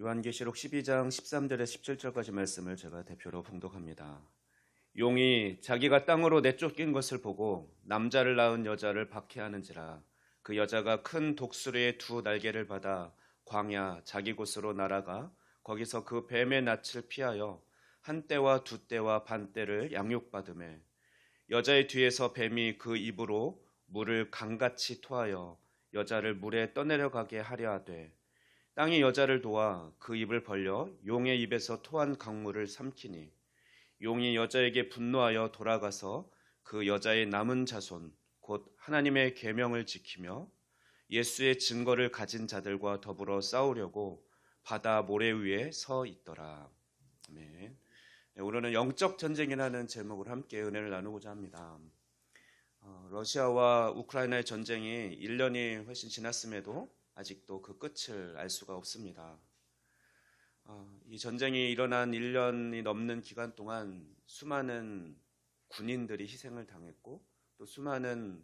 요한계시록 12장 13절에서 17절까지 말씀을 제가 대표로 봉독합니다. 용이 자기가 땅으로 내쫓긴 것을 보고 남자를 낳은 여자를 박해하는지라. 그 여자가 큰 독수리의 두 날개를 받아 광야 자기 곳으로 날아가 거기서 그 뱀의 낯을 피하여 한 떼와 두 떼와 반 떼를 양육받으매 여자의 뒤에서 뱀이 그 입으로 물을 강같이 토하여 여자를 물에 떠내려가게 하려 하되 땅이 여자를 도와 그 입을 벌려 용의 입에서 토한 강물을 삼키니 용이 여자에게 분노하여 돌아가서 그 여자의 남은 자손 곧 하나님의 계명을 지키며 예수의 증거를 가진 자들과 더불어 싸우려고 바다 모래 위에 서 있더라. 아멘. 오늘은 영적 전쟁이라는 제목으로 함께 은혜를 나누고자 합니다. 러시아와 우크라이나의 전쟁이 1년이 훨씬 지났음에도 아직도 그 끝을 알 수가 없습니다. 이 전쟁이 일어난 1년이 넘는 기간 동안 수많은 군인들이 희생을 당했고 또 수많은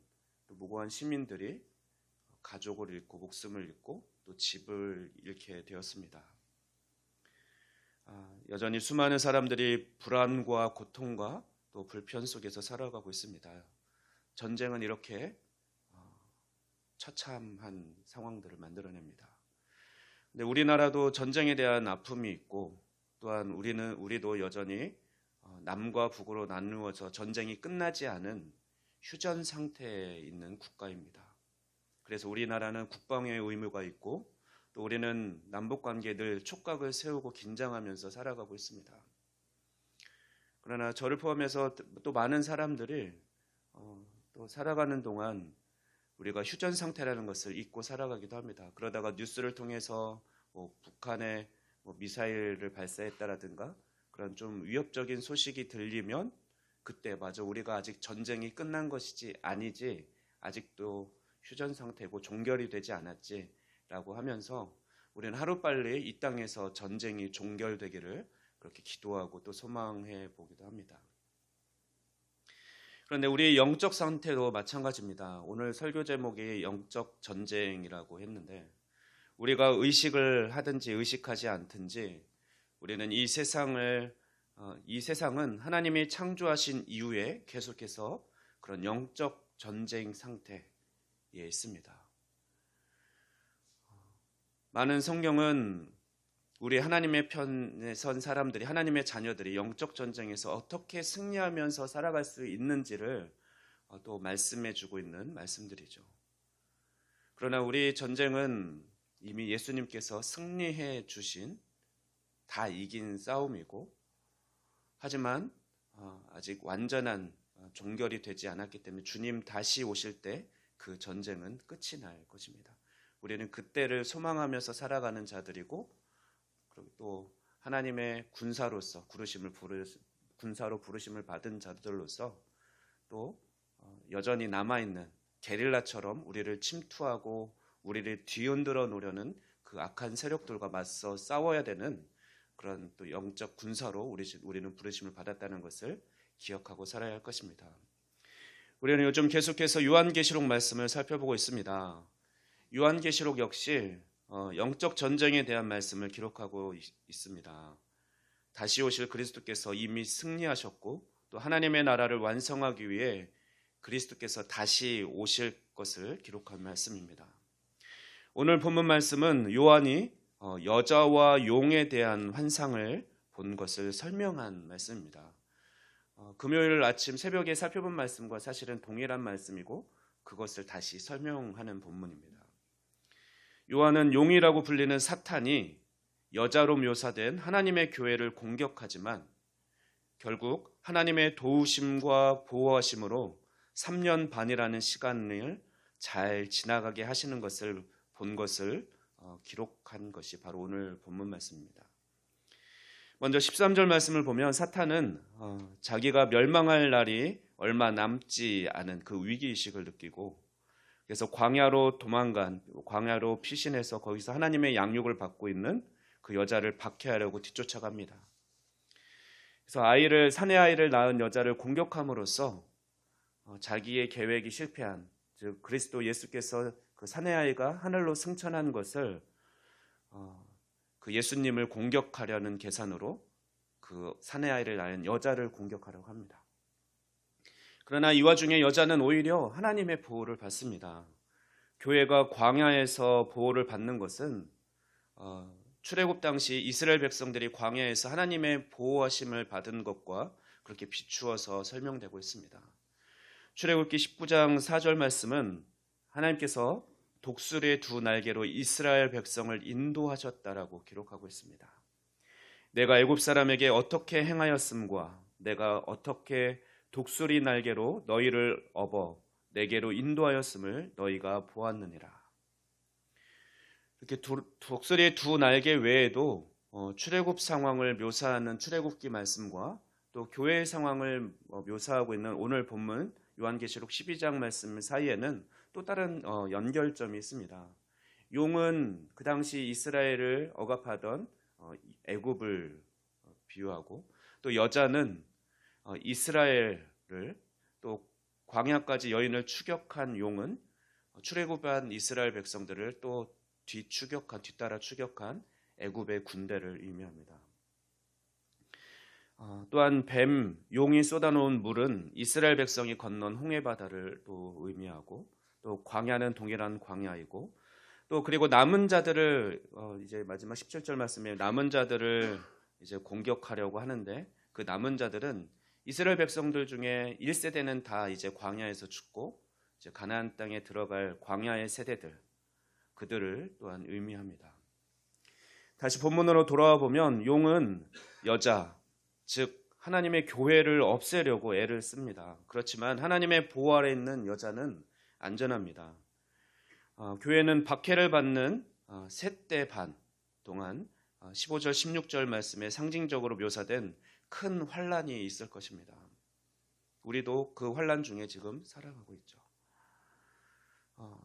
무고한 시민들이 가족을 잃고 목숨을 잃고 또 집을 잃게 되었습니다. 여전히 수많은 사람들이 불안과 고통과 또 불편 속에서 살아가고 있습니다. 전쟁은 이렇게 처참한 상황들을 만들어냅니다. 근데 우리나라도 전쟁에 대한 아픔이 있고 또한 우리도 여전히 남과 북으로 나누어져 전쟁이 끝나지 않은 휴전 상태에 있는 국가입니다. 그래서 우리나라는 국방의 의무가 있고 또 우리는 남북 관계에 늘 촉각을 세우고 긴장하면서 살아가고 있습니다. 그러나 저를 포함해서 또 많은 사람들이 또 살아가는 동안 우리가 휴전 상태라는 것을 잊고 살아가기도 합니다. 그러다가 뉴스를 통해서 북한의 미사일을 발사했다라든가 그런 좀 위협적인 소식이 들리면 그때 맞아 우리가 아직 전쟁이 끝난 것이지 아니지 아직도 휴전 상태고 종결이 되지 않았지라고 하면서 우리는 하루빨리 이 땅에서 전쟁이 종결되기를 그렇게 기도하고 또 소망해 보기도 합니다. 그런데 우리의 영적 상태도 마찬가지입니다. 오늘 설교 제목이 영적 전쟁이라고 했는데 우리가 의식을 하든지 의식하지 않든지 우리는 이 세상은 하나님이 창조하신 이후에 계속해서 그런 영적 전쟁 상태에 있습니다. 많은 성경은 우리 하나님의 편에 선 사람들이 하나님의 자녀들이 영적 전쟁에서 어떻게 승리하면서 살아갈 수 있는지를 또 말씀해 주고 있는 말씀들이죠. 그러나 우리 전쟁은 이미 예수님께서 승리해 주신 다 이긴 싸움이고 하지만 아직 완전한 종결이 되지 않았기 때문에 주님 다시 오실 때 그 전쟁은 끝이 날 것입니다. 우리는 그때를 소망하면서 살아가는 자들이고 그리고 또 하나님의 군사로 부르심을 받은 자들로서 또 여전히 남아있는 게릴라처럼 우리를 침투하고 우리를 뒤흔들어 놓으려는 그 악한 세력들과 맞서 싸워야 되는 그런 또 영적 군사로 우리는 부르심을 받았다는 것을 기억하고 살아야 할 것입니다. 우리는 요즘 계속해서 요한계시록 말씀을 살펴보고 있습니다. 요한계시록 역시 영적 전쟁에 대한 말씀을 기록하고 있습니다. 다시 오실 그리스도께서 이미 승리하셨고 또 하나님의 나라를 완성하기 위해 그리스도께서 다시 오실 것을 기록한 말씀입니다. 오늘 본문 말씀은 요한이 여자와 용에 대한 환상을 본 것을 설명한 말씀입니다. 금요일 아침 새벽에 살펴본 말씀과 사실은 동일한 말씀이고 그것을 다시 설명하는 본문입니다. 요한은 용이라고 불리는 사탄이 여자로 묘사된 하나님의 교회를 공격하지만 결국 하나님의 도우심과 보호하심으로 3년 반이라는 시간을 잘 지나가게 하시는 것을 본 것을 기록한 것이 바로 오늘 본문 말씀입니다. 먼저 13절 말씀을 보면 사탄은 자기가 멸망할 날이 얼마 남지 않은 그 위기의식을 느끼고 그래서 광야로 피신해서 거기서 하나님의 양육을 받고 있는 그 여자를 박해하려고 뒤쫓아갑니다. 그래서 사내 아이를 낳은 여자를 공격함으로써 자기의 계획이 실패한, 즉 그리스도 예수께서 그 사내 아이가 하늘로 승천한 것을 그 예수님을 공격하려는 계산으로 그 사내 아이를 낳은 여자를 공격하려고 합니다. 그러나 이 와중에 여자는 오히려 하나님의 보호를 받습니다. 교회가 광야에서 보호를 받는 것은 출애굽 당시 이스라엘 백성들이 광야에서 하나님의 보호하심을 받은 것과 그렇게 비추어서 설명되고 있습니다. 출애굽기 19장 4절 말씀은 하나님께서 독수리의 두 날개로 이스라엘 백성을 인도하셨다라고 기록하고 있습니다. 내가 애굽 사람에게 어떻게 행하였음과 내가 어떻게 독수리 날개로 너희를 업어 내게로 인도하였음을 너희가 보았느니라. 이렇게 독수리의 두 날개 외에도 출애굽 상황을 묘사하는 출애굽기 말씀과 또 교회의 상황을 묘사하고 있는 오늘 본문 요한계시록 12장 말씀 사이에는 또 다른 연결점이 있습니다. 용은 그 당시 이스라엘을 억압하던 애굽을 비유하고, 또 여자는 이스라엘을, 또 광야까지 여인을 추격한 용은 출애굽한 이스라엘 백성들을 또 뒤따라 추격한 애굽의 군대를 의미합니다. 또한 뱀, 용이 쏟아놓은 물은 이스라엘 백성이 건넌 홍해바다를 또 의미하고, 또 광야는 동일한 광야이고, 또 그리고 남은 자들을 이제 마지막 17절 말씀에 남은 자들을 이제 공격하려고 하는데, 그 남은 자들은 이스라엘 백성들 중에 1세대는 다 이제 광야에서 죽고 이제 가나안 땅에 들어갈 광야의 세대들, 그들을 또한 의미합니다. 다시 본문으로 돌아와 보면 용은 여자, 즉 하나님의 교회를 없애려고 애를 씁니다. 그렇지만 하나님의 보호 아래 있는 여자는 안전합니다. 교회는 박해를 받는 셋대 반 동안 15절 16절 말씀에 상징적으로 묘사된 큰 환란이 있을 것입니다. 우리도 그 환란 중에 지금 살아가고 있죠.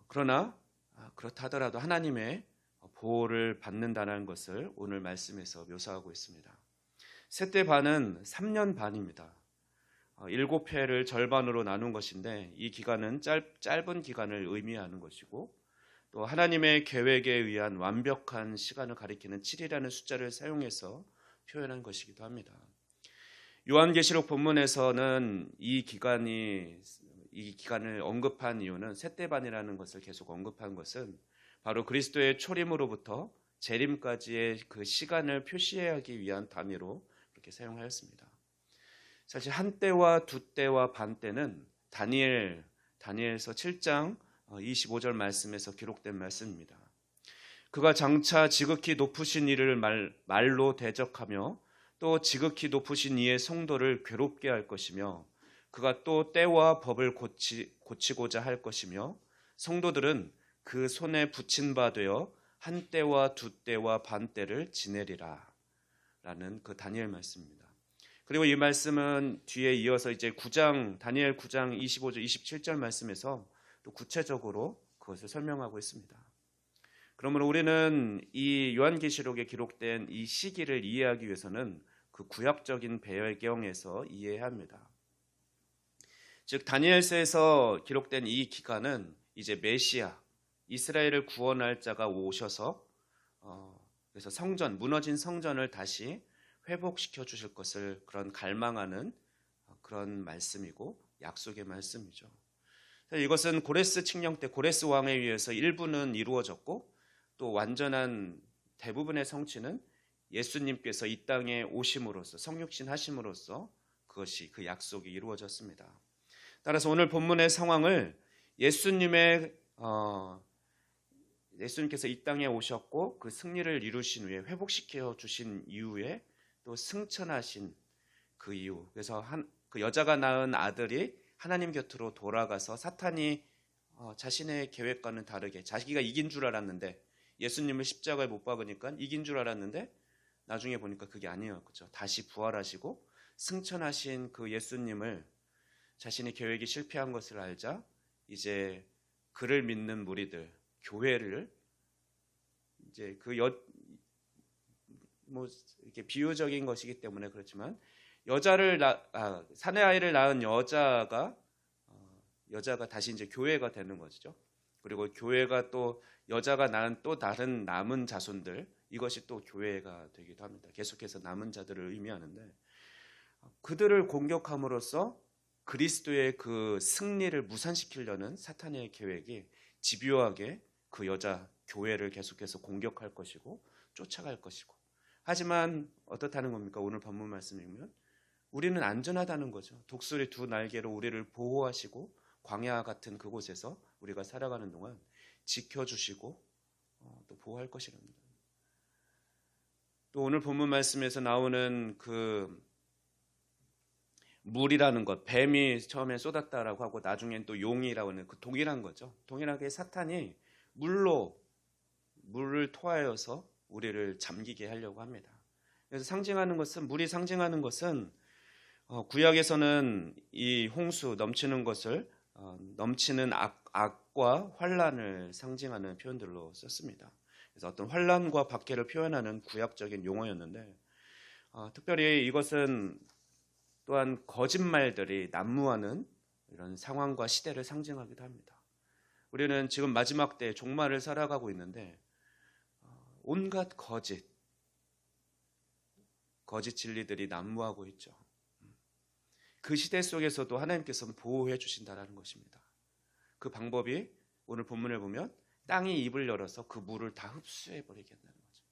그러나 그렇다 하더라도 하나님의 보호를 받는다는 것을 오늘 말씀에서 묘사하고 있습니다. 셋대 반은 3년 반입니다. 7회를 절반으로 나눈 것인데 이 기간은 짧은 기간을 의미하는 것이고, 또 하나님의 계획에 의한 완벽한 시간을 가리키는 7이라는 숫자를 사용해서 표현한 것이기도 합니다. 요한계시록 본문에서는 이 기간을 언급한 이유는 셋대 반이라는 것을 계속 언급한 것은 바로 그리스도의 초림으로부터 재림까지의 그 시간을 표시하기 위한 단위로 그렇게 사용하였습니다. 사실 한 때와 두 때와 반 때는 다니엘서 7장 25절 말씀에서 기록된 말씀입니다. 그가 장차 지극히 높으신 이를 말로 대적하며 또 지극히 높으신 이의 성도를 괴롭게 할 것이며, 그가 또 때와 법을 고치고자 할 것이며, 성도들은 그 손에 붙인 바 되어 한 때와 두 때와 반 때를 지내리라 라는 그 다니엘 말씀입니다. 그리고 이 말씀은 뒤에 이어서 이제 다니엘 9장 25절 27절 말씀에서 또 구체적으로 그것을 설명하고 있습니다. 그러므로 우리는 이 요한계시록에 기록된 이 시기를 이해하기 위해서는 그 구약적인 배경에서 이해해야 합니다. 즉 다니엘서에서 기록된 이 기간은 이제 메시아, 이스라엘을 구원할 자가 오셔서 그래서 무너진 성전을 다시 회복시켜 주실 것을 그런 갈망하는 그런 말씀이고 약속의 말씀이죠. 이것은 고레스 칙령 때 고레스 왕에 의해서 일부는 이루어졌고, 또 완전한 대부분의 성취는 예수님께서 이 땅에 오심으로써 성육신 하심으로써 그것이 그 약속이 이루어졌습니다. 따라서 오늘 본문의 상황을 예수님께서 이 땅에 오셨고 그 승리를 이루신 후에 회복시켜 주신 이후에 또 승천하신 그 이후, 그래서 그 여자가 낳은 아들이 하나님 곁으로 돌아가서 사탄이 자신의 계획과는 다르게 자기가 이긴 줄 알았는데, 예수님을 십자가에 못 박으니까 이긴 줄 알았는데 나중에 보니까 그게 아니었죠. 다시 부활하시고 승천하신 그 예수님을, 자신의 계획이 실패한 것을 알자 이제 그를 믿는 무리들, 교회를 이제 이렇게 비유적인 것이기 때문에 그렇지만 사내 아이를 낳은 여자가 다시 이제 교회가 되는 것이죠. 그리고 교회가 또 여자가 낳은 또 다른 남은 자손들, 이것이 또 교회가 되기도 합니다. 계속해서 남은 자들을 의미하는데, 그들을 공격함으로써 그리스도의 그 승리를 무산시키려는 사탄의 계획이 집요하게 그 여자 교회를 계속해서 공격할 것이고 쫓아갈 것이고, 하지만 어떻다는 겁니까? 오늘 본문 말씀이면 우리는 안전하다는 거죠. 독수리 두 날개로 우리를 보호하시고 광야 같은 그곳에서 우리가 살아가는 동안 지켜주시고 또 보호할 것이랍니다. 또 오늘 본문 말씀에서 나오는 그 물이라는 것, 뱀이 처음에 쏟았다라고 하고 나중엔 또 용이라고 하는 그 동일한 거죠. 동일하게 사탄이 물을 토하여서 우리를 잠기게 하려고 합니다. 그래서 상징하는 것은, 물이 상징하는 것은 구약에서는 이 홍수 넘치는 것을 넘치는 악과 환란을 상징하는 표현들로 썼습니다. 그래서 어떤 환란과 박해를 표현하는 구약적인 용어였는데, 특별히 이것은 또한 거짓말들이 난무하는 이런 상황과 시대를 상징하기도 합니다. 우리는 지금 마지막 때 종말을 살아가고 있는데 온갖 거짓 진리들이 난무하고 있죠. 그 시대 속에서도 하나님께서는 보호해 주신다라는 것입니다. 그 방법이 오늘 본문을 보면 땅이 입을 열어서 그 물을 다 흡수해 버리겠다는 거죠.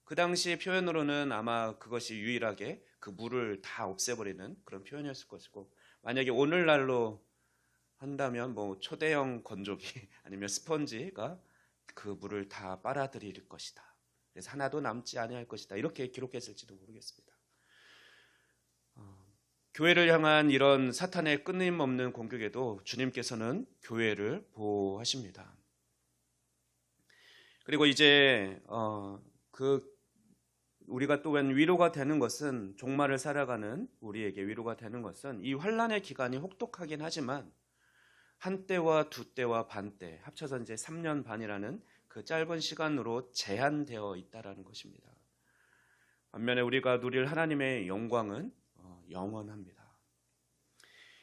그 당시의 표현으로는 아마 그것이 유일하게 그 물을 다 없애버리는 그런 표현이었을 것이고, 만약에 오늘날로 한다면 뭐 초대형 건조기 아니면 스펀지가 그 물을 다 빨아들일 것이다. 그래서 하나도 남지 아니할 것이다. 이렇게 기록했을지도 모르겠습니다. 교회를 향한 이런 사탄의 끊임없는 공격에도 주님께서는 교회를 보호하십니다. 그리고 이제 우리가 또 웬 위로가 되는 것은, 종말을 살아가는 우리에게 위로가 되는 것은 이 환란의 기간이 혹독하긴 하지만 한때와 두때와 반때 합쳐서 이제 3년 반이라는 그 짧은 시간으로 제한되어 있다라는 것입니다. 반면에 우리가 누릴 하나님의 영광은 영원합니다.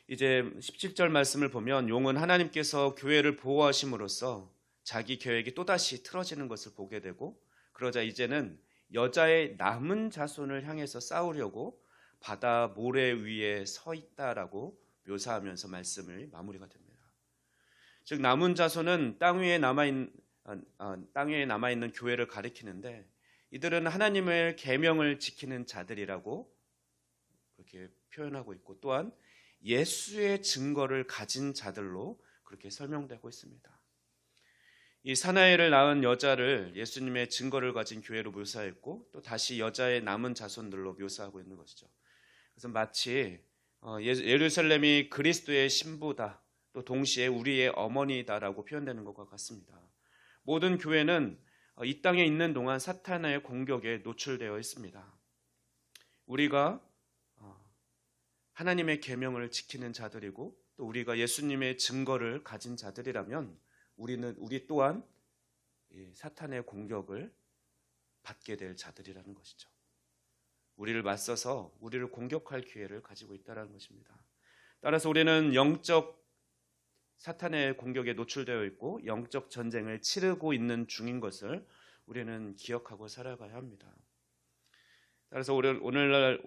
이제 17절 말씀을 보면 용은 하나님께서 교회를 보호하심으로써 자기 계획이 또다시 틀어지는 것을 보게 되고, 그러자 이제는 여자의 남은 자손을 향해서 싸우려고 바다 모래 위에 서 있다라고 묘사하면서 말씀을 마무리가 됩니다. 즉 남은 자손은 땅 위에 남아있는 교회를 가리키는데, 이들은 하나님의 계명을 지키는 자들이라고 그렇게 표현하고 있고, 또한 예수의 증거를 가진 자들로 그렇게 설명되고 있습니다. 이 사나이를 낳은 여자를 예수님의 증거를 가진 교회로 묘사했고, 또 다시 여자의 남은 자손들로 묘사하고 있는 것이죠. 그래서 마치 예루살렘이 그리스도의 신부다, 또 동시에 우리의 어머니다라고 표현되는 것과 같습니다. 모든 교회는 이 땅에 있는 동안 사탄의 공격에 노출되어 있습니다. 우리가 하나님의 계명을 지키는 자들이고, 또 우리가 예수님의 증거를 가진 자들이라면 우리 또한 사탄의 공격을 받게 될 자들이라는 것이죠. 우리를 맞서서 우리를 공격할 기회를 가지고 있다는 것입니다. 따라서 우리는 영적 사탄의 공격에 노출되어 있고 영적 전쟁을 치르고 있는 중인 것을 우리는 기억하고 살아가야 합니다. 따라서 오늘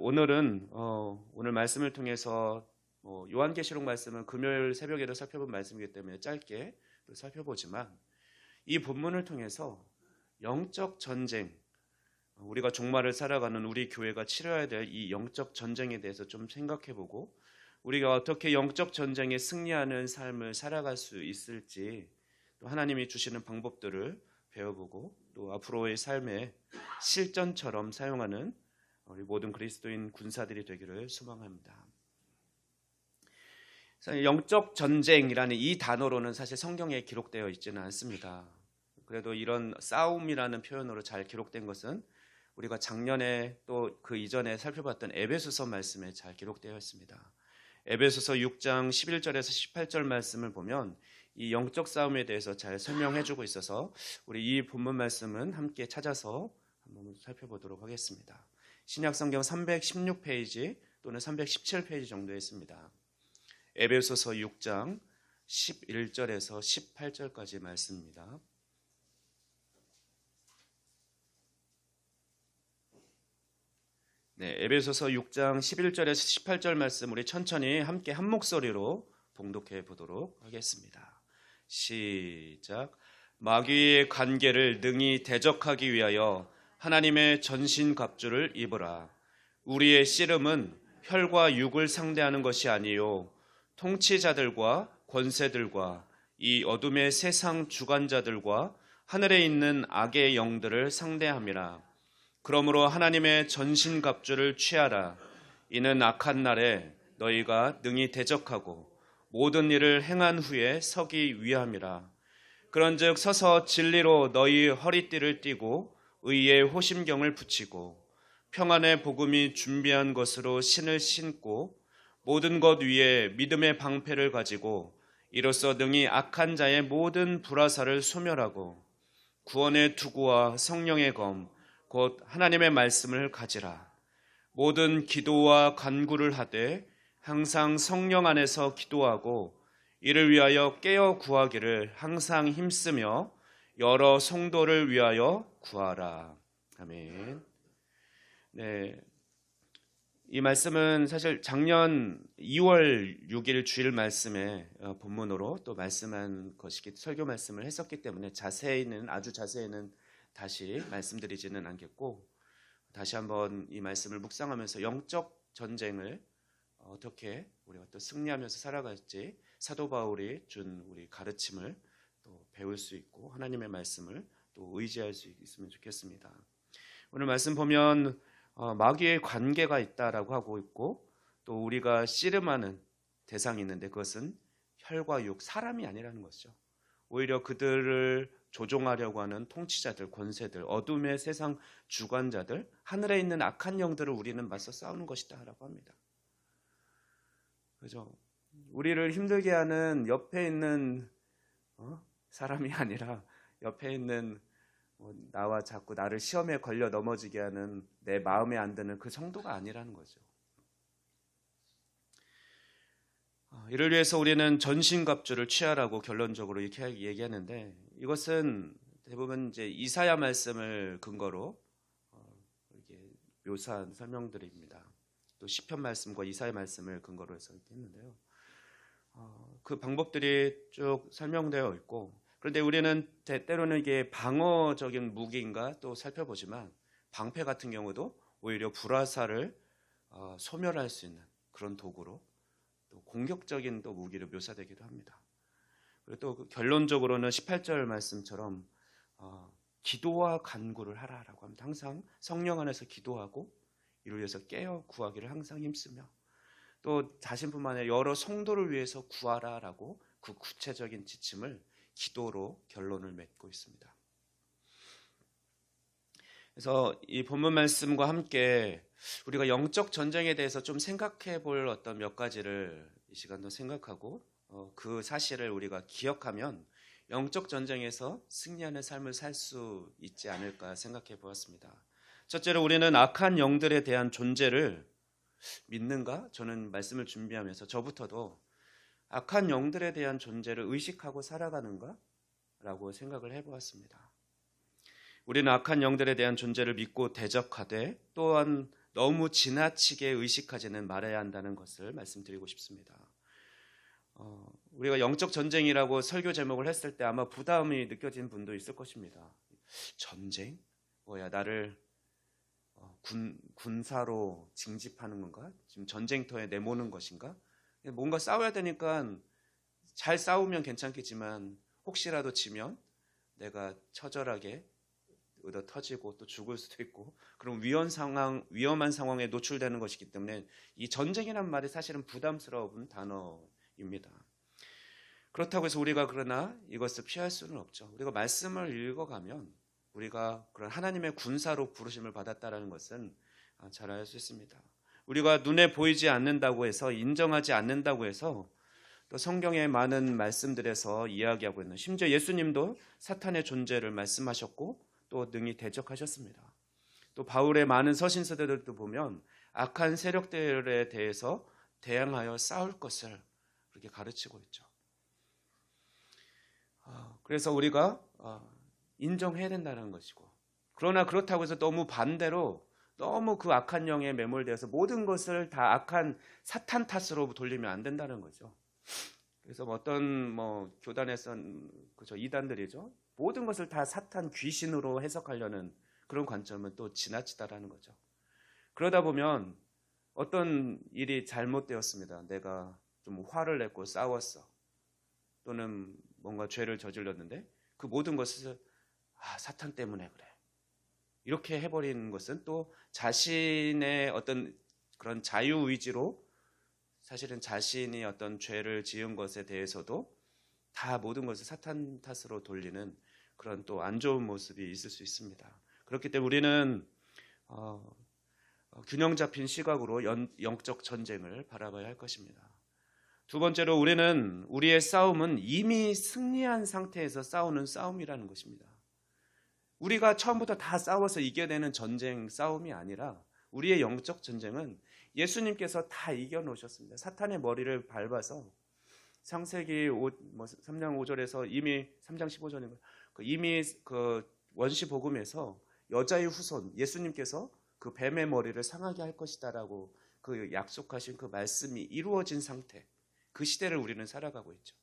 말씀을 통해서 요한계시록 말씀은 금요일 새벽에도 살펴본 말씀이기 때문에 짧게 살펴보지만, 이 본문을 통해서 영적 전쟁, 우리가 종말을 살아가는 우리 교회가 치러야 될 이 영적 전쟁에 대해서 좀 생각해보고, 우리가 어떻게 영적 전쟁에 승리하는 삶을 살아갈 수 있을지, 또 하나님이 주시는 방법들을 배워보고, 또 앞으로의 삶에 실전처럼 사용하는 우리 모든 그리스도인 군사들이 되기를 소망합니다. 영적 전쟁이라는 이 단어로는 사실 성경에 기록되어 있지는 않습니다. 그래도 이런 싸움이라는 표현으로 잘 기록된 것은 우리가 작년에 또 그 이전에 살펴봤던 에베소서 말씀에 잘 기록되어 있습니다. 에베소서 6장 11절에서 18절 말씀을 보면 이 영적 싸움에 대해서 잘 설명해주고 있어서 우리 이 본문 말씀은 함께 찾아서 한번 살펴보도록 하겠습니다. 신약성경 316페이지 또는 317페이지 정도에 있습니다. 에베소서 6장 11절에서 18절까지 말씀입니다. 네, 에베소서 6장 11절에서 18절 말씀 우리 천천히 함께 한 목소리로 봉독해 보도록 하겠습니다. 시작. 마귀의 관계를 능히 대적하기 위하여 하나님의 전신갑주를 입으라. 우리의 씨름은 혈과 육을 상대하는 것이 아니요 통치자들과 권세들과 이 어둠의 세상 주관자들과 하늘에 있는 악의 영들을 상대함이라. 그러므로 하나님의 전신갑주를 취하라. 이는 악한 날에 너희가 능히 대적하고 모든 일을 행한 후에 서기 위함이라. 그런즉 서서 진리로 너희 허리띠를 띠고 의의 호심경을 붙이고 평안의 복음이 준비한 것으로 신을 신고 모든 것 위에 믿음의 방패를 가지고 이로써 능히 악한 자의 모든 불화살을 소멸하고 구원의 투구와 성령의 검 곧 하나님의 말씀을 가지라. 모든 기도와 간구를 하되 항상 성령 안에서 기도하고 이를 위하여 깨어 구하기를 항상 힘쓰며 여러 성도를 위하여 구하라. 아멘. 네, 이 말씀은 사실 작년 2월 6일 주일 말씀에 본문으로 또 말씀한 것이기 설교 말씀을 했었기 때문에 아주 자세히는 다시 말씀드리지는 않겠고 다시 한번 이 말씀을 묵상하면서 영적 전쟁을 어떻게 우리가 또 승리하면서 살아갈지 사도 바울이 준 우리 가르침을 또 배울 수 있고 하나님의 말씀을 또 의지할 수 있으면 좋겠습니다. 오늘 말씀 보면 마귀의 관계가 있다라고 하고 있고 또 우리가 씨름하는 대상이 있는데 그것은 혈과 육, 사람이 아니라는 것이죠. 오히려 그들을 조종하려고 하는 통치자들, 권세들, 어둠의 세상 주관자들, 하늘에 있는 악한 영들을 우리는 맞서 싸우는 것이다라고 합니다. 그죠? 우리를 힘들게 하는 옆에 있는 사람이 아니라 옆에 있는 나와 자꾸 나를 시험에 걸려 넘어지게 하는 내 마음에 안 드는 그 정도가 아니라는 거죠. 이를 위해서 우리는 전신갑주를 취하라고 결론적으로 이렇게 얘기하는데 이것은 대부분 이제 이사야 말씀을 근거로 이렇게 묘사한 설명들입니다. 또 시편 말씀과 이사야 말씀을 근거로 해서 이렇게 했는데요. 그 방법들이 쭉 설명되어 있고 그런데 우리는 때로는 이게 방어적인 무기인가 또 살펴보지만 방패 같은 경우도 오히려 불화살을 소멸할 수 있는 그런 도구로 또 공격적인 또 무기로 묘사되기도 합니다. 그리고 또 결론적으로는 18절 말씀처럼 기도와 간구를 하라라고 합니다. 항상 성령 안에서 기도하고 이를 위해서 깨어 구하기를 항상 힘쓰며 또 자신뿐만 아니라 여러 성도를 위해서 구하라라고 그 구체적인 지침을 기도로 결론을 맺고 있습니다. 그래서 이 본문 말씀과 함께 우리가 영적 전쟁에 대해서 좀 생각해 볼 어떤 몇 가지를 이 시간도 생각하고 그 사실을 우리가 기억하면 영적 전쟁에서 승리하는 삶을 살 수 있지 않을까 생각해 보았습니다. 첫째로 우리는 악한 영들에 대한 존재를 믿는가? 저는 말씀을 준비하면서 저부터도 악한 영들에 대한 존재를 의식하고 살아가는가? 라고 생각을 해보았습니다. 우리는 악한 영들에 대한 존재를 믿고 대적하되 또한 너무 지나치게 의식하지는 말아야 한다는 것을 말씀드리고 싶습니다. 우리가 영적 전쟁이라고 설교 제목을 했을 때 아마 부담이 느껴지는 분도 있을 것입니다. 전쟁? 뭐야, 나를 군사로 징집하는 건가? 지금 전쟁터에 내모는 것인가? 뭔가 싸워야 되니까 잘 싸우면 괜찮겠지만 혹시라도 지면 내가 처절하게 얻어 터지고 또 죽을 수도 있고 그럼 위험한 상황에 노출되는 것이기 때문에 이 전쟁이란 말이 사실은 부담스러운 단어입니다. 그렇다고 해서 우리가 그러나 이것을 피할 수는 없죠. 우리가 말씀을 읽어가면 우리가 그런 하나님의 군사로 부르심을 받았다는 것은 잘 알 수 있습니다. 우리가 눈에 보이지 않는다고 해서 인정하지 않는다고 해서 또 성경의 많은 말씀들에서 이야기하고 있는 심지어 예수님도 사탄의 존재를 말씀하셨고 또 능히 대적하셨습니다. 또 바울의 많은 서신서들도 보면 악한 세력들에 대해서 대항하여 싸울 것을 그렇게 가르치고 있죠. 그래서 우리가 인정해야 된다는 것이고, 그러나 그렇다고 해서 너무 반대로 너무 그 악한 영에 매몰되어서 모든 것을 다 악한 사탄 탓으로 돌리면 안 된다는 거죠. 그래서 어떤 교단에서 그죠, 이단들이죠, 모든 것을 다 사탄 귀신으로 해석하려는 그런 관점은 또 지나치다라는 거죠. 그러다 보면 어떤 일이 잘못되었습니다. 내가 좀 화를 냈고 싸웠어, 또는 뭔가 죄를 저질렀는데 그 모든 것을 사탄 때문에 그래, 이렇게 해버리는 것은 또 자신의 어떤 그런 자유의지로 사실은 자신이 어떤 죄를 지은 것에 대해서도 다 모든 것을 사탄 탓으로 돌리는 그런 또 안 좋은 모습이 있을 수 있습니다. 그렇기 때문에 우리는 균형 잡힌 시각으로 영적 전쟁을 바라봐야 할 것입니다. 두 번째로, 우리는 우리의 싸움은 이미 승리한 상태에서 싸우는 싸움이라는 것입니다. 우리가 처음부터 다 싸워서 이겨내는 전쟁 싸움이 아니라 우리의 영적 전쟁은 예수님께서 다 이겨놓으셨습니다. 사탄의 머리를 밟아서 창세기 3장 5절에서 이미 3장 15절인가 이미 그 원시 복음에서 여자의 후손 예수님께서 그 뱀의 머리를 상하게 할 것이다라고 그 약속하신 그 말씀이 이루어진 상태, 그 시대를 우리는 살아가고 있죠.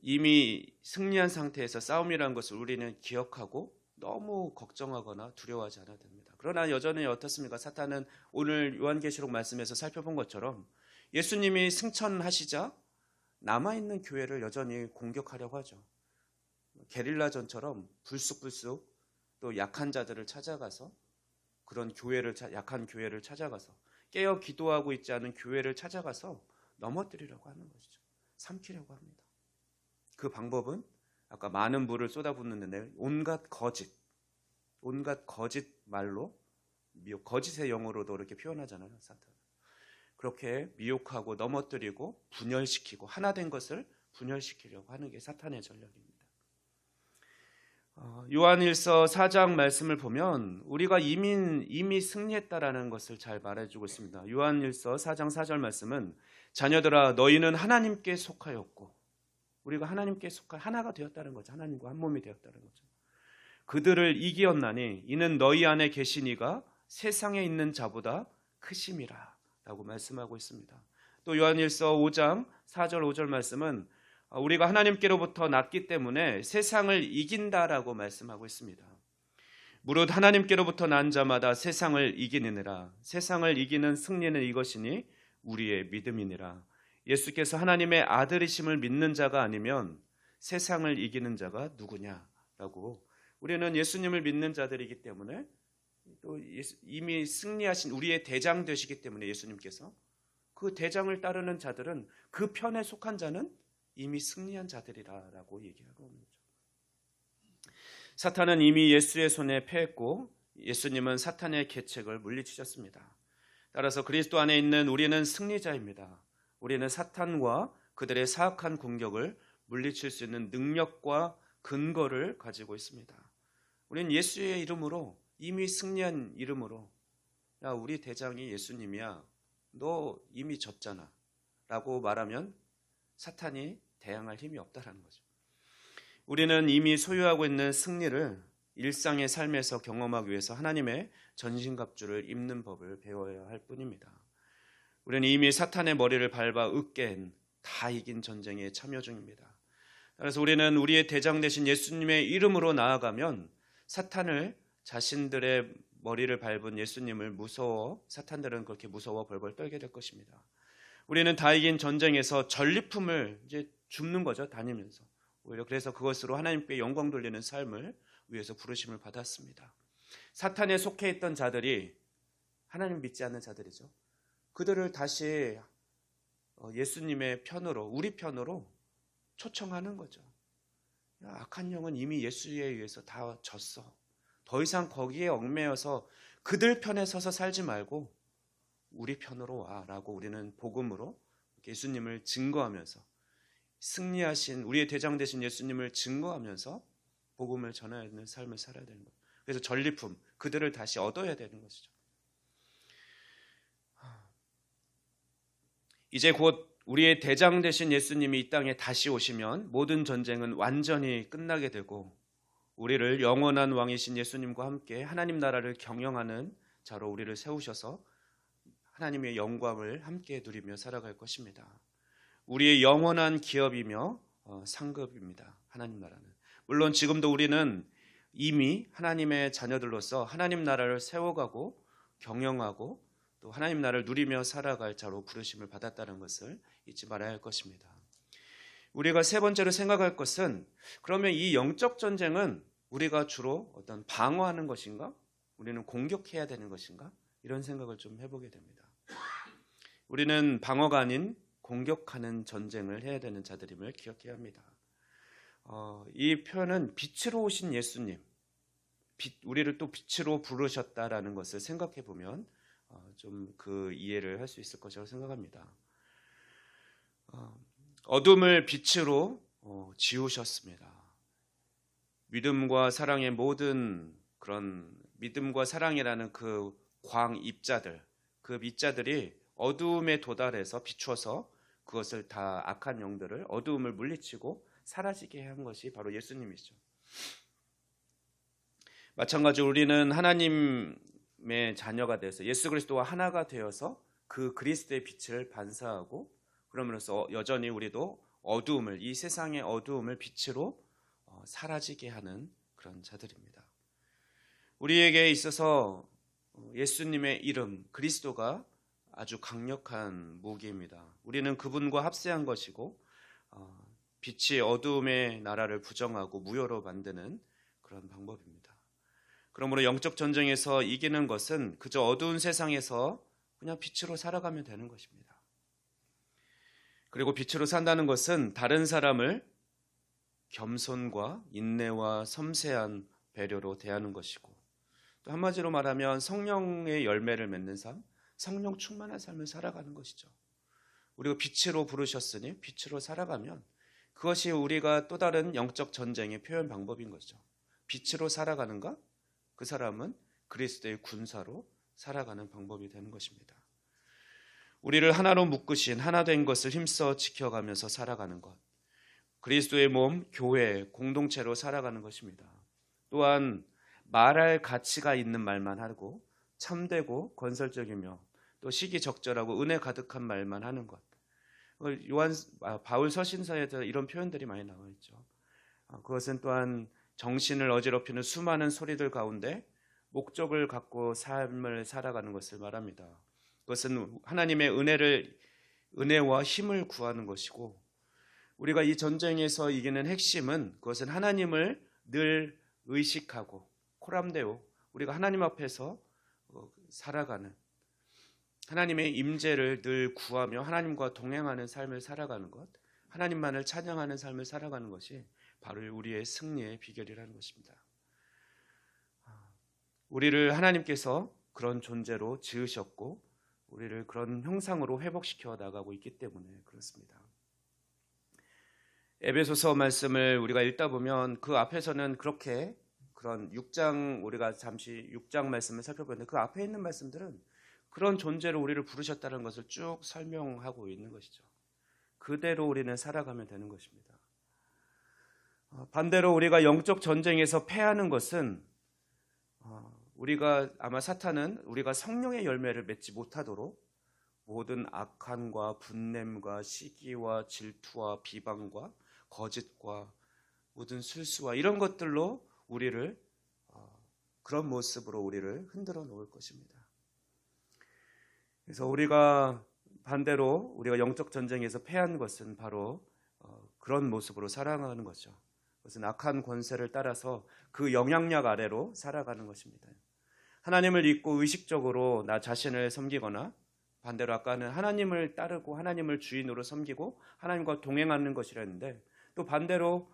이미 승리한 상태에서 싸움이라는 것을 우리는 기억하고 너무 걱정하거나 두려워하지 않아야 됩니다. 그러나 여전히 어떻습니까? 사탄은 오늘 요한계시록 말씀에서 살펴본 것처럼 예수님이 승천하시자 남아있는 교회를 여전히 공격하려고 하죠. 게릴라전처럼 불쑥불쑥 또 약한 자들을 찾아가서, 그런 약한 교회를 찾아가서, 깨어 기도하고 있지 않은 교회를 찾아가서 넘어뜨리려고 하는 것이죠. 삼키려고 합니다. 그 방법은 아까 많은 물을 쏟아붓는데 온갖 거짓 말로, 거짓의 영어로도 이렇게 표현하잖아요. 사탄. 그렇게 미혹하고 넘어뜨리고 분열시키고 하나 된 것을 분열시키려고 하는 게 사탄의 전략입니다. 요한일서 4장 말씀을 보면 우리가 이미 승리했다라는 것을 잘 말해주고 있습니다. 요한일서 4장 4절 말씀은 자녀들아 너희는 하나님께 속하였고, 우리가 하나님께 속한 하나가 되었다는 거죠. 하나님과 한 몸이 되었다는 거죠. 그들을 이기었나니 이는 너희 안에 계신 이가 세상에 있는 자보다 크심이라 라고 말씀하고 있습니다. 또 요한일서 5장 4절 5절 말씀은 우리가 하나님께로부터 났기 때문에 세상을 이긴다라고 말씀하고 있습니다. 무릇 하나님께로부터 난 자마다 세상을 이기느니라. 세상을 이기는 승리는 이것이니 우리의 믿음이니라. 예수께서 하나님의 아들이심을 믿는 자가 아니면 세상을 이기는 자가 누구냐라고, 우리는 예수님을 믿는 자들이기 때문에 또 이미 승리하신 우리의 대장 되시기 때문에 예수님께서 그 대장을 따르는 자들은, 그 편에 속한 자는 이미 승리한 자들이라고 얘기하고 있는 거죠. 사탄은 이미 예수의 손에 패했고 예수님은 사탄의 계책을 물리치셨습니다. 따라서 그리스도 안에 있는 우리는 승리자입니다. 우리는 사탄과 그들의 사악한 공격을 물리칠 수 있는 능력과 근거를 가지고 있습니다. 우리는 예수의 이름으로, 이미 승리한 이름으로, 야 우리 대장이 예수님이야, 너 이미 졌잖아 라고 말하면 사탄이 대항할 힘이 없다라는 거죠. 우리는 이미 소유하고 있는 승리를 일상의 삶에서 경험하기 위해서 하나님의 전신갑주를 입는 법을 배워야 할 뿐입니다. 우리는 이미 사탄의 머리를 밟아 으깬 다 이긴 전쟁에 참여 중입니다. 따라서 우리는 우리의 대장 되신 예수님의 이름으로 나아가면 사탄을, 자신들의 머리를 밟은 예수님을 사탄들은 그렇게 무서워 벌벌 떨게 될 것입니다. 우리는 다 이긴 전쟁에서 전리품을 이제 줍는 거죠, 다니면서. 오히려 그래서 그것으로 하나님께 영광 돌리는 삶을 위해서 부르심을 받았습니다. 사탄에 속해 있던 자들이, 하나님 믿지 않는 자들이죠, 그들을 다시 예수님의 편으로, 우리 편으로 초청하는 거죠. 야, 악한 영은 이미 예수에 의해서 다 졌어. 더 이상 거기에 얽매여서 그들 편에 서서 살지 말고 우리 편으로 와라고 우리는 복음으로 예수님을 증거하면서, 승리하신 우리의 대장 되신 예수님을 증거하면서 복음을 전해야 되는 삶을 살아야 되는 거예요. 그래서 전리품, 그들을 다시 얻어야 되는 것이죠. 이제 곧 우리의 대장 되신 예수님이 이 땅에 다시 오시면 모든 전쟁은 완전히 끝나게 되고 우리를 영원한 왕이신 예수님과 함께 하나님 나라를 경영하는 자로 우리를 세우셔서 하나님의 영광을 함께 누리며 살아갈 것입니다. 우리의 영원한 기업이며 상급입니다. 하나님 나라는. 물론 지금도 우리는 이미 하나님의 자녀들로서 하나님 나라를 세워가고 경영하고 또 하나님 나라를 누리며 살아갈 자로 부르심을 받았다는 것을 잊지 말아야 할 것입니다. 우리가 세 번째로 생각할 것은 그러면 이 영적 전쟁은 우리가 주로 어떤 방어하는 것인가? 우리는 공격해야 되는 것인가? 이런 생각을 좀 해보게 됩니다. 우리는 방어가 아닌 공격하는 전쟁을 해야 되는 자들임을 기억해야 합니다. 이 표현은 빛으로 오신 예수님, 우리를 또 빛으로 부르셨다라는 것을 생각해 보면 좀 그 이해를 할 수 있을 것이라고 생각합니다. 어둠을 빛으로 지우셨습니다. 믿음과 사랑의 모든 그런 믿음과 사랑이라는 그 광 입자들, 그 밑자들이 어두움에 도달해서 비추어서 그것을 다 악한 영들을 어두움을 물리치고 사라지게 한 것이 바로 예수님이죠. 마찬가지로 우리는 하나님의 자녀가 되어서 예수 그리스도와 하나가 되어서 그 그리스도의 빛을 반사하고 그러면서 여전히 우리도 어두움을 이 세상의 어두움을 빛으로 사라지게 하는 그런 자들입니다. 우리에게 있어서 예수님의 이름 그리스도가 아주 강력한 무기입니다. 우리는 그분과 합세한 것이고 빛이 어두움의 나라를 부정하고 무효로 만드는 그런 방법입니다. 그러므로 영적 전쟁에서 이기는 것은 그저 어두운 세상에서 그냥 빛으로 살아가면 되는 것입니다. 그리고 빛으로 산다는 것은 다른 사람을 겸손과 인내와 섬세한 배려로 대하는 것이고 또 한마디로 말하면 성령의 열매를 맺는 삶, 성령 충만한 삶을 살아가는 것이죠. 우리가 빛으로 부르셨으니 빛으로 살아가면 그것이 우리가 또 다른 영적 전쟁의 표현 방법인 거죠. 빛으로 살아가는가? 그 사람은 그리스도의 군사로 살아가는 방법이 되는 것입니다. 우리를 하나로 묶으신 하나 된 것을 힘써 지켜가면서 살아가는 것. 그리스도의 몸, 교회, 공동체로 살아가는 것입니다. 또한 말할 가치가 있는 말만 하고 참되고 건설적이며 또 시기적절하고 은혜 가득한 말만 하는 것. 바울 서신서에도 이런 표현들이 많이 나와 있죠. 그것은 또한 정신을 어지럽히는 수많은 소리들 가운데 목적을 갖고 삶을 살아가는 것을 말합니다. 그것은 하나님의 은혜와 힘을 구하는 것이고 우리가 이 전쟁에서 이기는 핵심은 그것은 하나님을 늘 의식하고 코람데오 우리가 하나님 앞에서 살아가는 하나님의 임재를 늘 구하며 하나님과 동행하는 삶을 살아가는 것, 하나님만을 찬양하는 삶을 살아가는 것이 바로 우리의 승리의 비결이라는 것입니다. 우리를 하나님께서 그런 존재로 지으셨고 우리를 그런 형상으로 회복시켜 나가고 있기 때문에 그렇습니다. 에베소서 말씀을 우리가 읽다 보면 그 앞에서는 그렇게 그런 6장 우리가 잠시 6장 말씀을 살펴보는데 그 앞에 있는 말씀들은 그런 존재로 우리를 부르셨다는 것을 쭉 설명하고 있는 것이죠. 그대로 우리는 살아가면 되는 것입니다. 반대로 우리가 영적 전쟁에서 패하는 것은 우리가 아마 사탄은 우리가 성령의 열매를 맺지 못하도록 모든 악함과 분냄과 시기와 질투와 비방과 거짓과 모든 술수와 이런 것들로 우리를 그런 모습으로 우리를 흔들어 놓을 것입니다. 그래서 우리가 반대로 우리가 영적 전쟁에서 패한 것은 바로 그런 모습으로 살아가는 거죠. 그것은 악한 권세를 따라서 그 영향력 아래로 살아가는 것입니다. 하나님을 잊고 의식적으로 나 자신을 섬기거나 반대로 아까는 하나님을 따르고 하나님을 주인으로 섬기고 하나님과 동행하는 것이라 했는데 또 반대로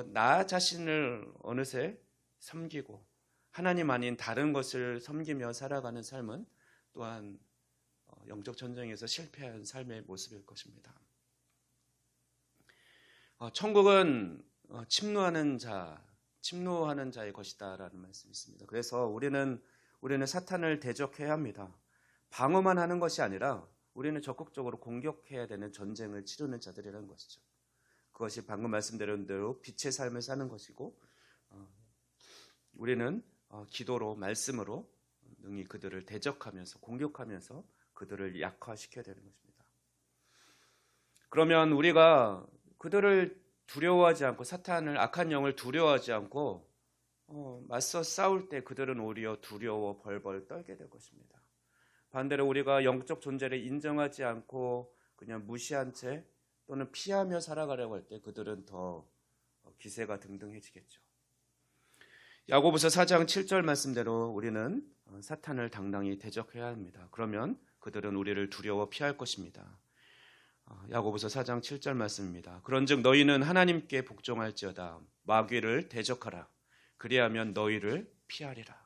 나 자신을 어느새 섬기고 하나님 아닌 다른 것을 섬기며 살아가는 삶은 또한 영적 전쟁에서 실패한 삶의 모습일 것입니다. 천국은 침노하는 자의 것이다라는 말씀이 있습니다. 그래서 우리는 사탄을 대적해야 합니다. 방어만 하는 것이 아니라 우리는 적극적으로 공격해야 되는 전쟁을 치르는 자들이라는 것이죠. 그것이 방금 말씀드린 대로 빛의 삶을 사는 것이고, 우리는 기도로, 말씀으로 능히 그들을 대적하면서, 공격하면서 그들을 약화시켜야 되는 것입니다. 그러면 우리가 그들을 두려워하지 않고, 사탄을, 악한 영을 두려워하지 않고 맞서 싸울 때 그들은 오히려 두려워 벌벌 떨게 될 것입니다. 반대로 우리가 영적 존재를 인정하지 않고 그냥 무시한 채 또는 피하며 살아가려고 할 때 그들은 더 기세가 등등해지겠죠. 야고보서 4장 7절 말씀대로 우리는 사탄을 당당히 대적해야 합니다. 그러면 그들은 우리를 두려워 피할 것입니다. 야고보서 4장 7절 말씀입니다. 그런즉 너희는 하나님께 복종할지어다. 마귀를 대적하라. 그리하면 너희를 피하리라.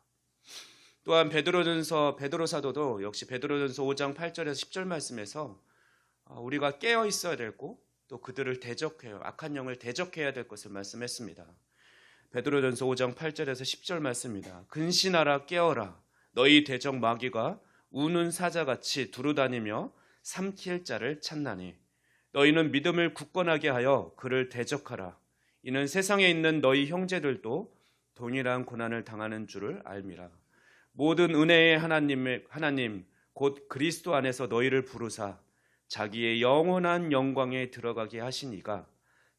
또한 베드로 사도도 역시 베드로전서 5장 8절에서 10절 말씀에서 우리가 깨어 있어야 되고 또 그들을 대적해요. 악한 영을 대적해야 될 것을 말씀했습니다. 베드로전서 5장 8절에서 10절 말씀입니다. 근신하라 깨어라. 너희 대적 마귀가 우는 사자같이 두루다니며 삼킬 자를 찾나니 너희는 믿음을 굳건하게 하여 그를 대적하라. 이는 세상에 있는 너희 형제들도 동일한 고난을 당하는 줄을 알미라. 모든 은혜의 하나님 곧 그리스도 안에서 너희를 부르사 자기의 영원한 영광에 들어가게 하신 이가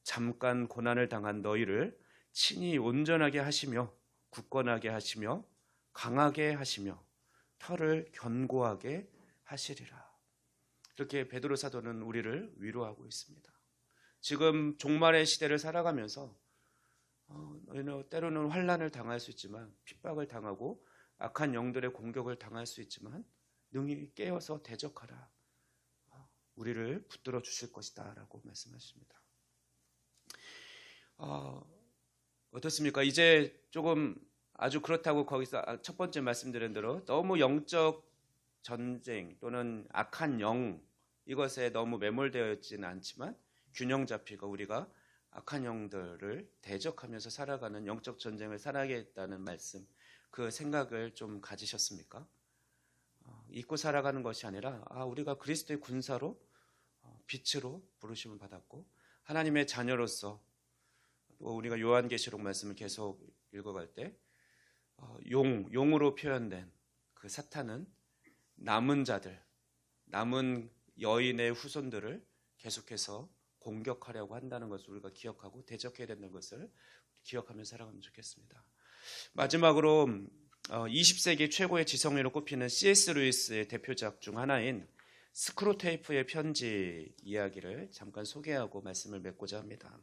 잠깐 고난을 당한 너희를 친히 온전하게 하시며 굳건하게 하시며 강하게 하시며 털을 견고하게 하시리라. 이렇게 베드로 사도는 우리를 위로하고 있습니다. 지금 종말의 시대를 살아가면서 너희는 때로는 환난을 당할 수 있지만, 핍박을 당하고 악한 영들의 공격을 당할 수 있지만 능히 깨어서 대적하라. 우리를 붙들어 주실 것이다 라고 말씀하십니다. 어떻습니까? 이제 조금 아주 그렇다고 거기서 첫 번째 말씀드린 대로 너무 영적 전쟁 또는 악한 영, 이것에 너무 매몰되어 있지는 않지만 균형 잡히고 우리가 악한 영들을 대적하면서 살아가는 영적 전쟁을 살아야겠다는 말씀, 그 생각을 좀 가지셨습니까? 잊고 살아가는 것이 아니라 우리가 그리스도의 군사로, 빛으로 부르심을 받았고 하나님의 자녀로서, 또 우리가 요한계시록 말씀을 계속 읽어갈 때 용으로 표현된 그 사탄은 남은 자들, 남은 여인의 후손들을 계속해서 공격하려고 한다는 것을 우리가 기억하고 대적해야 된다는 것을 기억하면서 살아가면 좋겠습니다. 마지막으로 20세기 최고의 지성인으로 꼽히는 C.S. 루이스의 대표작 중 하나인 스크루테이프의 편지 이야기를 잠깐 소개하고 말씀을 맺고자 합니다.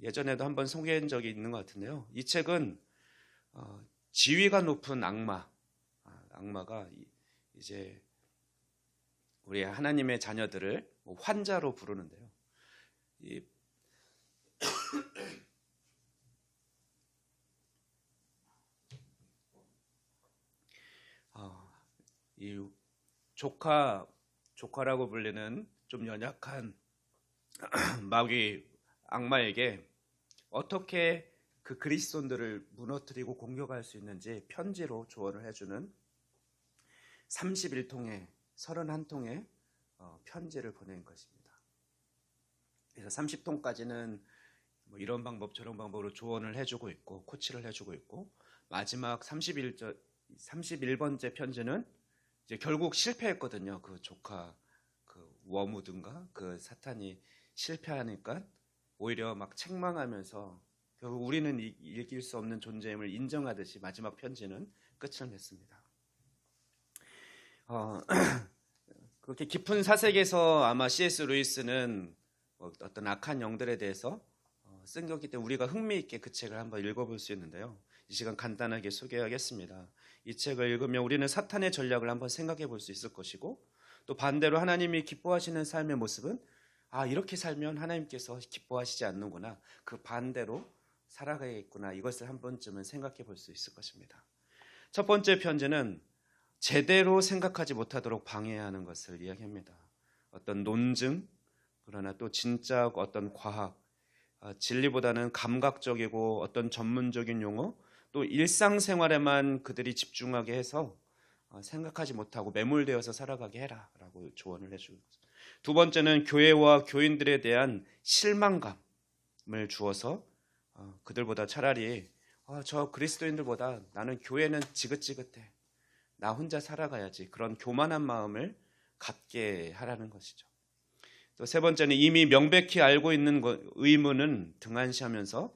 예전에도 한번 소개한 적이 있는 것 같은데요. 이 책은 지위가 높은 악마가 이제 우리 하나님의 자녀들을 환자로 부르는데요. 이 조카라고 불리는 좀 연약한 마귀 악마에게 어떻게 그 그리스도인들을 무너뜨리고 공격할 수 있는지 편지로 조언을 해주는 31통의 편지를 보낸 것입니다. 그래서 30통까지는 이런 방법 저런 방법으로 조언을 해주고 있고 코치를 해주고 있고, 마지막 31번째 편지는 이제 결국 실패했거든요. 그 조카 그 워무드인가 그 사탄이 실패하니까 오히려 막 책망하면서 결국 우리는 이길 수 없는 존재임을 인정하듯이 마지막 편지는 끝을 맺습니다. 그렇게 깊은 사색에서 아마 C.S. 루이스는 어떤 악한 영들에 대해서 쓴 거기 때문에 우리가 흥미있게 그 책을 한번 읽어볼 수 있는데요. 이 시간 간단하게 소개하겠습니다. 이 책을 읽으면 우리는 사탄의 전략을 한번 생각해 볼 수 있을 것이고, 또 반대로 하나님이 기뻐하시는 삶의 모습은 이렇게 살면 하나님께서 기뻐하시지 않는구나, 그 반대로 살아가야겠구나, 이것을 한 번쯤은 생각해 볼 수 있을 것입니다. 첫 번째 편지는 제대로 생각하지 못하도록 방해하는 것을 이야기합니다. 어떤 논증, 그러나 또 진짜 어떤 과학, 진리보다는 감각적이고 어떤 전문적인 용어, 또 일상생활에만 그들이 집중하게 해서 생각하지 못하고 매몰되어서 살아가게 해라라고 조언을 해주고, 두 번째는 교회와 교인들에 대한 실망감을 주어서 그들보다 차라리 저 그리스도인들보다 나는 교회는 지긋지긋해, 나 혼자 살아가야지, 그런 교만한 마음을 갖게 하라는 것이죠. 또 세 번째는 이미 명백히 알고 있는 의문은 등한시하면서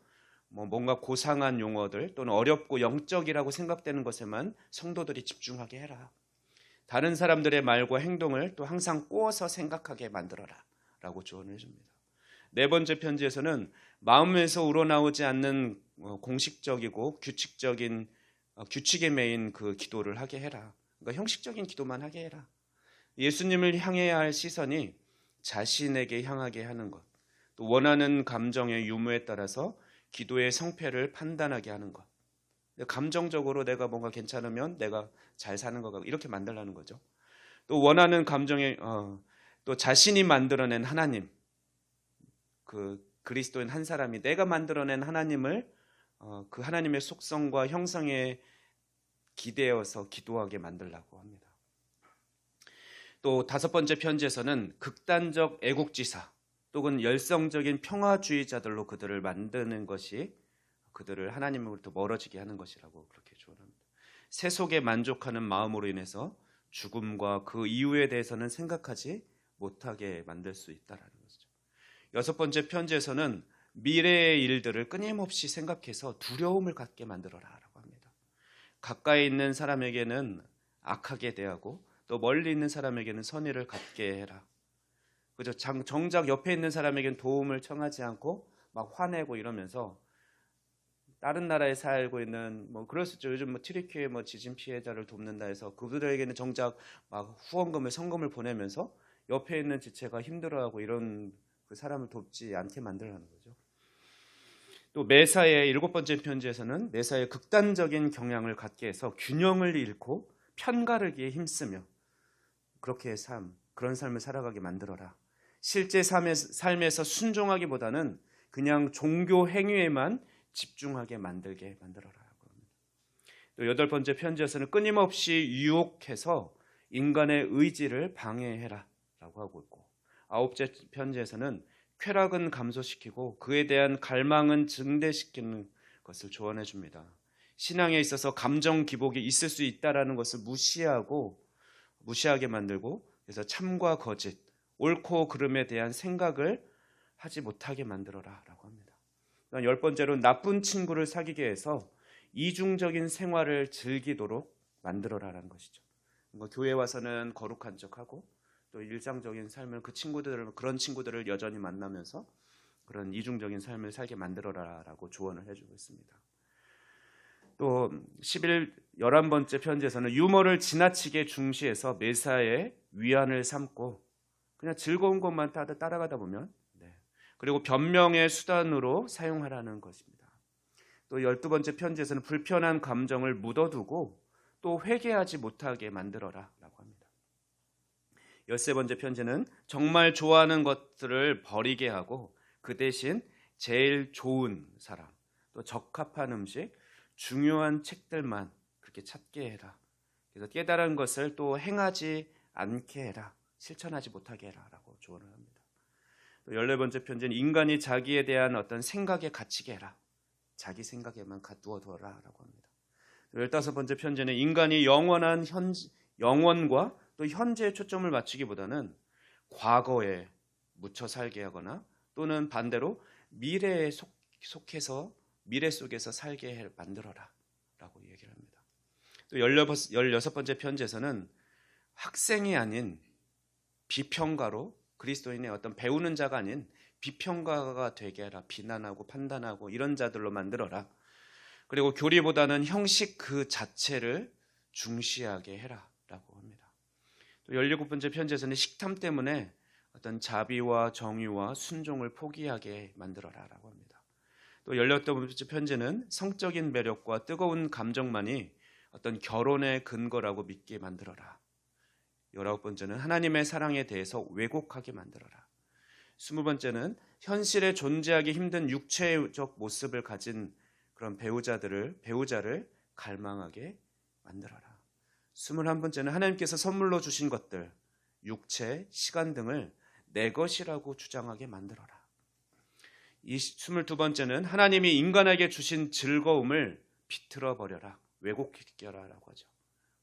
뭔가 고상한 용어들 또는 어렵고 영적이라고 생각되는 것에만 성도들이 집중하게 해라. 다른 사람들의 말과 행동을 또 항상 꼬아서 생각하게 만들어라 라고 조언을 해줍니다. 네 번째 편지에서는 마음에서 우러나오지 않는 공식적이고 규칙에 매인 그 기도를 하게 해라. 그러니까 형식적인 기도만 하게 해라. 예수님을 향해야 할 시선이 자신에게 향하게 하는 것, 또 원하는 감정의 유무에 따라서 기도의 성패를 판단하게 하는 것. 감정적으로 내가 뭔가 괜찮으면 내가 잘 사는 것 같고 이렇게 만들라는 거죠. 또 원하는 감정의 또 자신이 만들어낸 하나님, 그 그리스도인 한 사람이 내가 만들어낸 하나님을 그 하나님의 속성과 형상에 기대어서 기도하게 만들라고 합니다. 또 다섯 번째 편지에서는 극단적 애국지사 또는 열성적인 평화주의자들로 그들을 만드는 것이 그들을 하나님으로부터 멀어지게 하는 것이라고 그렇게 조언합니다. 세속에 만족하는 마음으로 인해서 죽음과 그 이후에 대해서는 생각하지 못하게 만들 수 있다라는 것이죠. 여섯 번째 편지에서는 미래의 일들을 끊임없이 생각해서 두려움을 갖게 만들어라라고 합니다. 가까이 있는 사람에게는 악하게 대하고 또 멀리 있는 사람에게는 선의를 갖게 해라. 그죠? 정작 옆에 있는 사람에게는 도움을 청하지 않고 막 화내고 이러면서 다른 나라에 살고 있는 그럴 수 있죠. 요즘 튀르키예 지진 피해자를 돕는다 해서 그들에게는 정작 막 후원금을 성금을 보내면서 옆에 있는 지체가 힘들어하고 이런 그 사람을 돕지 않게 만들라는 거죠. 또 메사의 일곱 번째 편지에서는 메사의 극단적인 경향을 갖게 해서 균형을 잃고 편가르기에 힘쓰며 그렇게 그런 삶을 살아가게 만들어라. 실제 삶에서 순종하기보다는 그냥 종교 행위에만 집중하게 만들게 만들어라라고 합니다. 또 여덟 번째 편지에서는 끊임없이 유혹해서 인간의 의지를 방해해라라고 하고 있고, 아홉째 편지에서는 쾌락은 감소시키고 그에 대한 갈망은 증대시키는 것을 조언해 줍니다. 신앙에 있어서 감정 기복이 있을 수 있다라는 것을 무시하게 만들고, 그래서 참과 거짓, 옳고 그름에 대한 생각을 하지 못하게 만들어라라고 합니다. 열 번째로 나쁜 친구를 사귀게 해서 이중적인 생활을 즐기도록 만들어라라는 것이죠. 교회 와서는 거룩한 척하고 또 일상적인 삶을 그런 친구들을 여전히 만나면서 그런 이중적인 삶을 살게 만들어라라고 조언을 해주고 있습니다. 또 11번째 편지에서는 유머를 지나치게 중시해서 매사에 위안을 삼고 그냥 즐거운 것만 따라가다 보면 그리고 변명의 수단으로 사용하라는 것입니다. 또 12번째 편지에서는 불편한 감정을 묻어두고 또 회개하지 못하게 만들어라라고 합니다. 13번째 편지는 정말 좋아하는 것들을 버리게 하고 그 대신 제일 좋은 사람, 또 적합한 음식, 중요한 책들만 그렇게 찾게 해라. 그래서 깨달은 것을 또 행하지 않게 해라. 실천하지 못하게 해라라고 조언을 합니다. 또 14번째 편지는 인간이 자기에 대한 어떤 생각에 갇히게 해라. 자기 생각에만 두어둬라라고 합니다. 15번째 편지는 인간이 영원과 또 현재에 초점을 맞추기보다는 과거에 묻혀 살게 하거나 또는 반대로 미래에 속해서 미래 속에서 살게 만들어라 라고 얘기를 합니다. 또 16번째 편지에서는 학생이 아닌 비평가로 그리스도인의 어떤 배우는 자가 아닌 비평가가 되게 해라. 비난하고 판단하고 이런 자들로 만들어라. 그리고 교리보다는 형식 그 자체를 중시하게 해라 라고 합니다. 또 17번째 편지에서는 식탐 때문에 어떤 자비와 정의와 순종을 포기하게 만들어라 라고 합니다. 또 18번째 편지는 성적인 매력과 뜨거운 감정만이 어떤 결혼의 근거라고 믿게 만들어라. 19번째는 하나님의 사랑에 대해서 왜곡하게 만들어라. 20번째는 현실에 존재하기 힘든 육체적 모습을 가진 그런 배우자를 갈망하게 만들어라. 21번째는 하나님께서 선물로 주신 것들, 육체, 시간 등을 내 것이라고 주장하게 만들어라. 22번째는 하나님이 인간에게 주신 즐거움을 비틀어 버려라, 왜곡시켜라라고 하죠.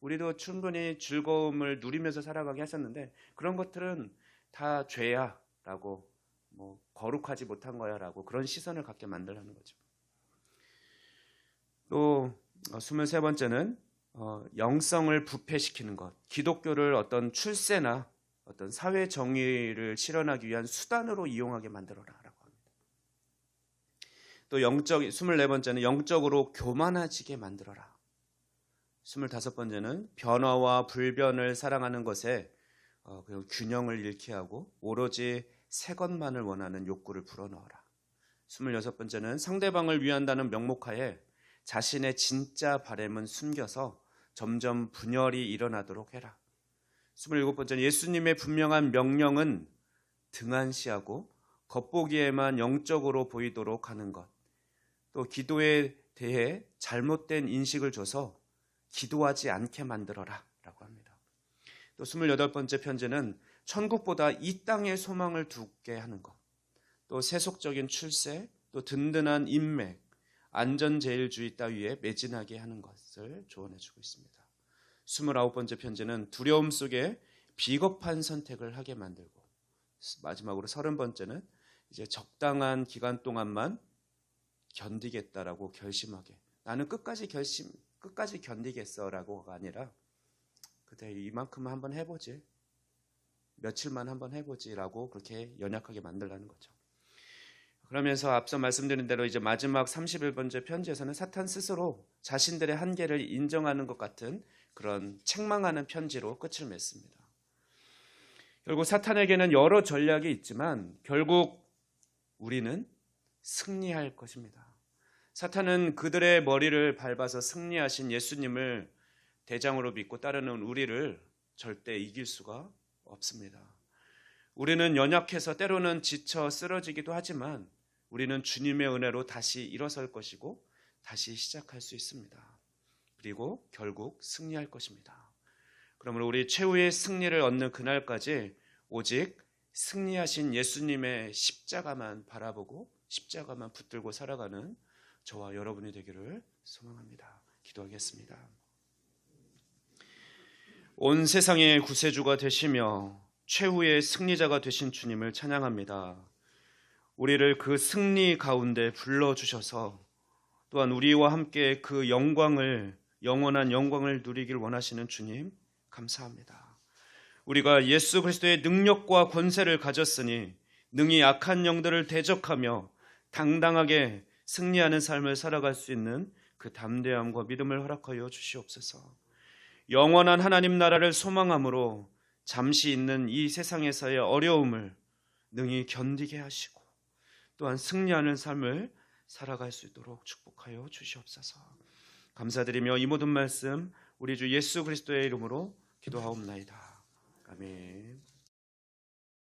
우리도 충분히 즐거움을 누리면서 살아가게 하셨는데 그런 것들은 다 죄야라고, 거룩하지 못한 거야라고 그런 시선을 갖게 만들라는 거죠. 또 23번째는 영성을 부패시키는 것, 기독교를 어떤 출세나 어떤 사회 정의를 실현하기 위한 수단으로 이용하게 만들어라라고 합니다. 또 24번째는 영적으로 교만해지게 만들어라. 25번째는 변화와 불변을 사랑하는 것에 균형을 잃게 하고 오로지 새 것만을 원하는 욕구를 불어넣어라. 26번째는 상대방을 위한다는 명목하에 자신의 진짜 바램은 숨겨서 점점 분열이 일어나도록 해라. 27번째는 예수님의 분명한 명령은 등한시하고 겉보기에만 영적으로 보이도록 하는 것. 또 기도에 대해 잘못된 인식을 줘서 기도하지 않게 만들어라 라고 합니다. 또 28번째 편지는 천국보다 이 땅에 소망을 두게 하는 것. 또 세속적인 출세, 또 든든한 인맥, 안전제일주의 따위에 매진하게 하는 것을 조언해주고 있습니다. 29번째 편지는 두려움 속에 비겁한 선택을 하게 만들고, 마지막으로 30번째는 이제 적당한 기간 동안만 견디겠다라고 결심하게, 나는 끝까지 견디겠어라고가 아니라 그래 이만큼만 한번 해보지, 며칠만 한번 해보지라고 그렇게 연약하게 만들라는 거죠. 그러면서 앞서 말씀드린 대로 이제 마지막 31번째 편지에서는 사탄 스스로 자신들의 한계를 인정하는 것 같은 그런 책망하는 편지로 끝을 맺습니다. 결국 사탄에게는 여러 전략이 있지만 결국 우리는 승리할 것입니다. 사탄은 그들의 머리를 밟아서 승리하신 예수님을 대장으로 믿고 따르는 우리를 절대 이길 수가 없습니다. 우리는 연약해서 때로는 지쳐 쓰러지기도 하지만 우리는 주님의 은혜로 다시 일어설 것이고 다시 시작할 수 있습니다. 그리고 결국 승리할 것입니다. 그러므로 우리 최후의 승리를 얻는 그날까지 오직 승리하신 예수님의 십자가만 바라보고 십자가만 붙들고 살아가는 저와 여러분이 되기를 소망합니다. 기도하겠습니다. 온 세상의 구세주가 되시며 최후의 승리자가 되신 주님을 찬양합니다. 우리를 그 승리 가운데 불러주셔서 또한 우리와 함께 그 영원한 영광을 누리길 원하시는 주님 감사합니다. 우리가 예수 그리스도의 능력과 권세를 가졌으니 능히 악한 영들을 대적하며 당당하게 승리하는 삶을 살아갈 수 있는 그 담대함과 믿음을 허락하여 주시옵소서. 영원한 하나님 나라를 소망함으로 잠시 있는 이 세상에서의 어려움을 능히 견디게 하시고 또한 승리하는 삶을 살아갈 수 있도록 축복하여 주시옵소서. 감사드리며 이 모든 말씀 우리 주 예수 그리스도의 이름으로 기도하옵나이다. 아멘.